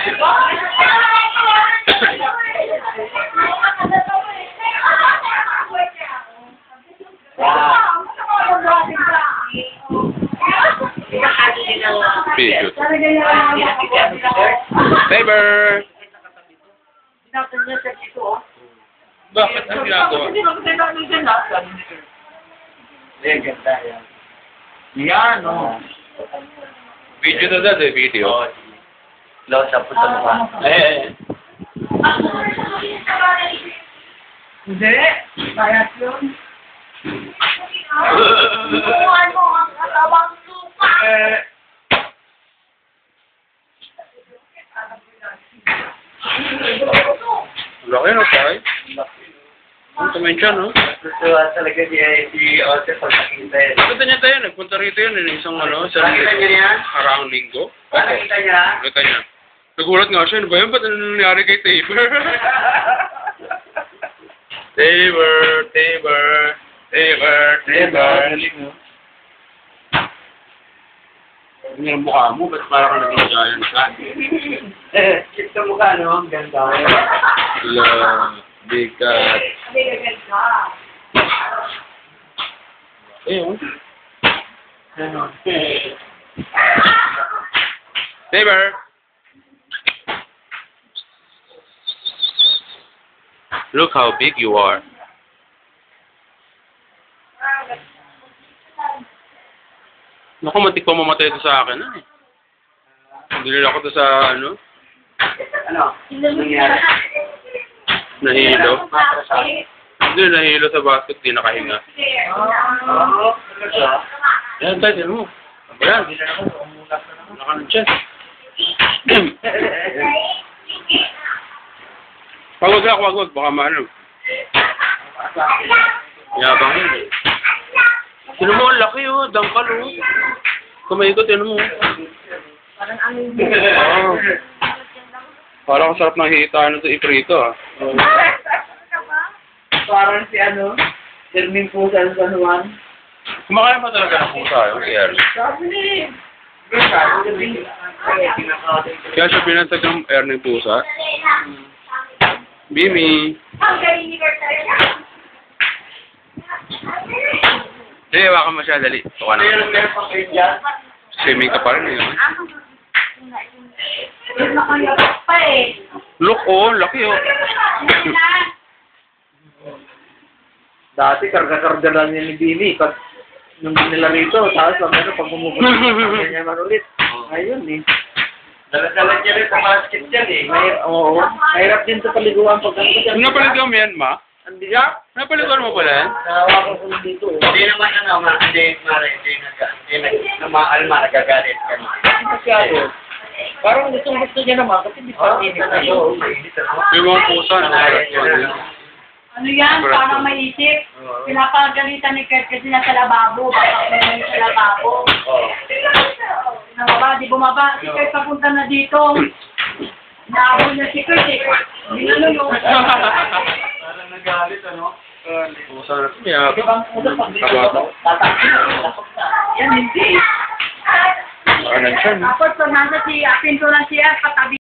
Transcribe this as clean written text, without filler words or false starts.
Video. Saber! Bakit? Ang ginagawa? Yan, o. Video na dad eh, video. Lawas sa puto mo ba? Hindi. Bayat yun. Bukuhan mo ang katawang lupa. Laki na tayo. Ang tumensya, no? Gusto talaga si Ose pag nakita yun. Nakita niya tayo, nagpunta rito yun, isang Nakita niya yan? Haraang linggo. Nakita niya? Nakita niya. Nagulat nga siya, ano ba yun? Ba't ano nangyari kay Tabor? Tabor. Hindi ang mukha mo, ba't parang ka naging giant ka? Cute sa mukha, no? Ang ganda. Big cat. Oh. Tabor! Look how big you are. Naku, matik pa mamatay ito sa akin. Dinila ko ito sa ano? Ano? Nangyari? Nahilo. Hindi, nahilo sa basket, di nakahinga. Oo. Yan, tayo, tinan mo. Ayan. Nakanan siya. Wag. Baka maano. Yabang yun eh. Tinan mo, ang laki oh. Dangkal oh. Kumaikot, tinan mo. Parang ang Oo. Parang sarap ng hita nito iprito ah. Parang si ano? Termin po sa San Juan. Kumakain pa talaga ng pusa yung si Ernie. Kaya siya binantag ng Ernie pusa. Bimi. ang galing ni Kurt talaga. Hindi, hawakan mo siya, dali. Tuka na. Meron pa kayo dyan? Swimming ka pa rin eh. Nakayabak pa eh. Look oh, laki oh. Dati karga-karga lang niya ni Bini. Pag nung nila rito, tapos pag pumupunta niya man ulit. Ayun eh. Dala-dala niya rin sa basket yan eh. Oo. Mahirap din sa paliguan pag ganito. Napaligaw mo yan, ma? Andi ka? Napaligaw mo pala yan? Nahawakan ko dito. Hindi naman nagagalit ka naman. Masyado. Parang gusto niya naman kasi di pa init na ito. May mga pusa na harap ko. Ano yan? Parang maisip. Pinapagalitan ni Kurt kasi nasa lababo. Baka kumain sa lababo. Nababa, di bumaba. Si Kurt papunta na dito. Naabol na si Kurt eh. Ginano yung... Parang nagalit ano? Pusa na ito. Kabata. Yan hindi. Ano siya, no? Tapos pag nasa si Pinto na siya, patabi.